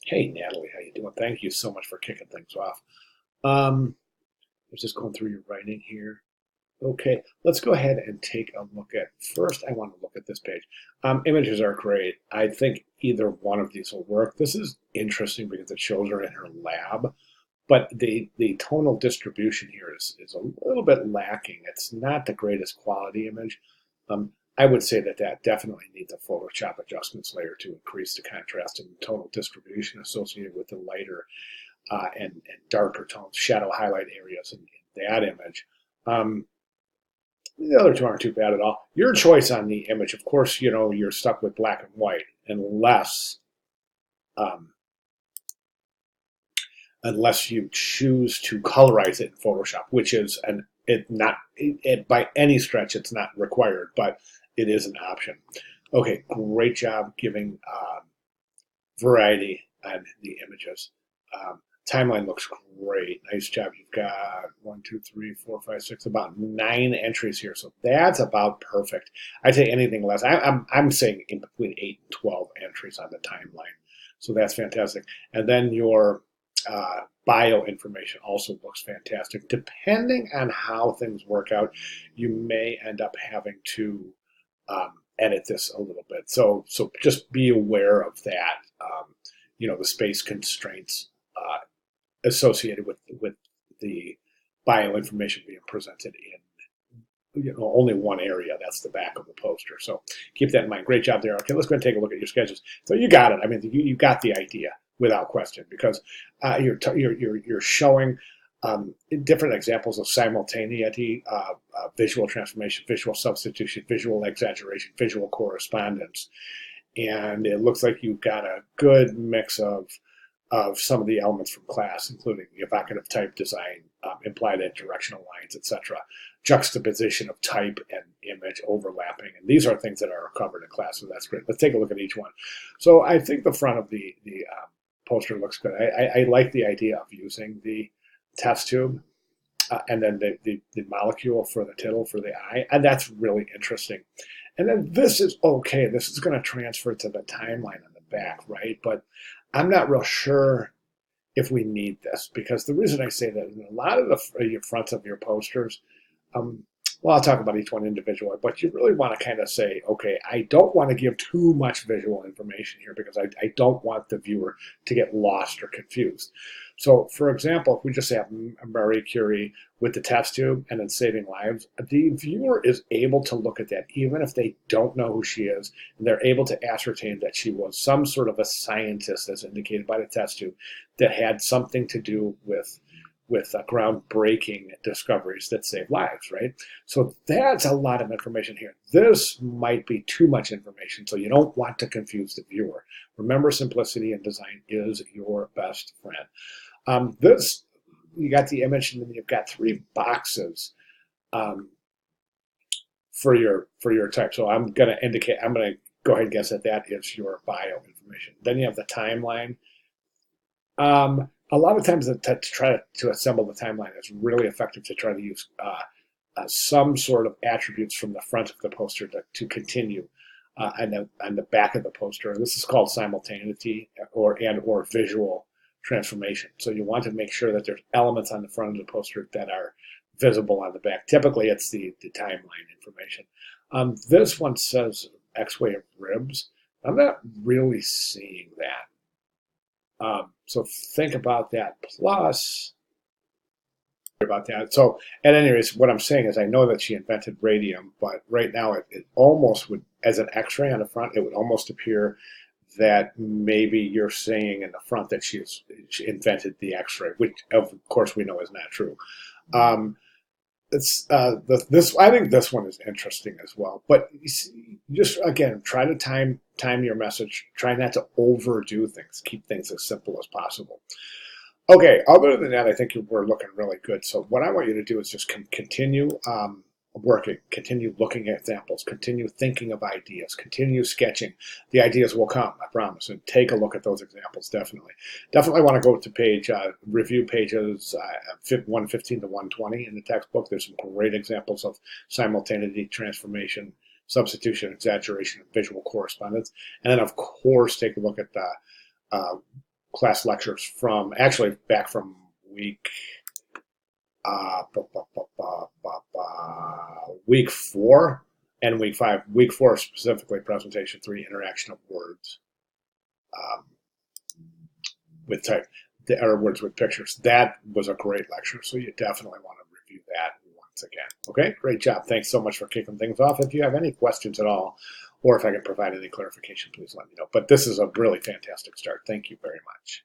Hey, Natalie, how you doing? Thank you so much for kicking things off. Um, I was just going through your writing here. Okay, let's go ahead and take a look at. First, I want to look at this page. Images are great. I think either one of these will work. This is interesting because it shows her in her lab, but the tonal distribution here is a little bit lacking. It's not the greatest quality image. Um, I would say that that definitely needs a Photoshop adjustments layer to increase the contrast and tonal distribution associated with the lighter and darker tones, shadow highlight areas in that image. Um, the other two aren't too bad at all. Your choice on the image, of course, you're stuck with black and white um, unless you choose to colorize it in Photoshop, which is by any stretch it's not required, but it is an option. Okay, great job giving variety on the images. Timeline looks great. Nice job. You've got 1, 2, 3, 4, 5, 6, about 9 entries here. So that's about perfect. I'd say anything less. I'm saying in between 8 and 12 entries on the timeline. So that's fantastic. And then your bio information also looks fantastic. Depending on how things work out, you may end up having to edit this a little bit. So just be aware of that. The space constraints associated with the bio information being presented in only one area. That's the back of the poster. So keep that in mind. Great job there. Okay, let's go ahead and take a look at your schedules. So you got it. I mean, you got the idea without question because you're showing different examples of simultaneity, visual transformation, visual substitution, visual exaggeration, visual correspondence, and it looks like you've got a good mix of some of the elements from class, including the evocative type design, implied and directional lines, etc., juxtaposition of type and image overlapping, and these are things that are covered in class, so that's great. Let's take a look at each one. So I think the front of the poster looks good. I like the idea of using the test tube and then the molecule for the tittle for the eye, and that's really interesting. And then this is okay. This is going to transfer to the timeline on the back, right? But I'm not real sure if we need this because the reason I say that in a lot of your fronts of your posters, um, well, I'll talk about each one individually, but you really want to kind of say, okay, I don't want to give too much visual information here because I don't want the viewer to get lost or confused. So, for example, if we just have Marie Curie with the test tube and then saving lives, the viewer is able to look at that even if they don't know who she is, and they're able to ascertain that she was some sort of a scientist, as indicated by the test tube, that had something to do with groundbreaking discoveries that save lives, right? So that's a lot of information here. This might be too much information, so you don't want to confuse the viewer. Remember, simplicity in design is your best friend. This, you got the image, and then you've got 3 boxes um, for your type. So I'm going to go ahead and guess that that is your bio information. Then you have the timeline. A lot of times to try to assemble the timeline is really effective to try to use some sort of attributes from the front of the poster to continue on the back of the poster. This is called simultaneity or visual transformation. So you want to make sure that there's elements on the front of the poster that are visible on the back. Typically, it's the timeline information. This one says X-way of ribs. I'm not really seeing that. So think about that. Plus, about that. So, at any rate, what I'm saying is I know that she invented radium, but right now it almost would, as an X-ray on the front, it would almost appear that maybe you're saying in the front that she invented the X-ray, which of course we know is not true. Um, it's this. I think this one is interesting as well. But just again, try to time your message. Try not to overdo things. Keep things as simple as possible. Okay. Other than that, I think we're looking really good. So what I want you to do is just continue working, continue looking at examples, continue thinking of ideas, continue sketching. The ideas will come, I promise. And take a look at those examples, definitely. Definitely want to go to review pages 115 to 120 in the textbook. There's some great examples of simultaneity, transformation, substitution, exaggeration, and visual correspondence. And then, of course, take a look at the class lectures from actually back from week week 4 and week 5. Week 4 specifically, presentation 3, interaction of words um, with type or words with pictures. That was a great lecture, so you definitely want to review that once again. Okay, great job. Thanks so much for kicking things off. If you have any questions at all, or if I can provide any clarification, please let me know. But this is a really fantastic start. Thank you very much.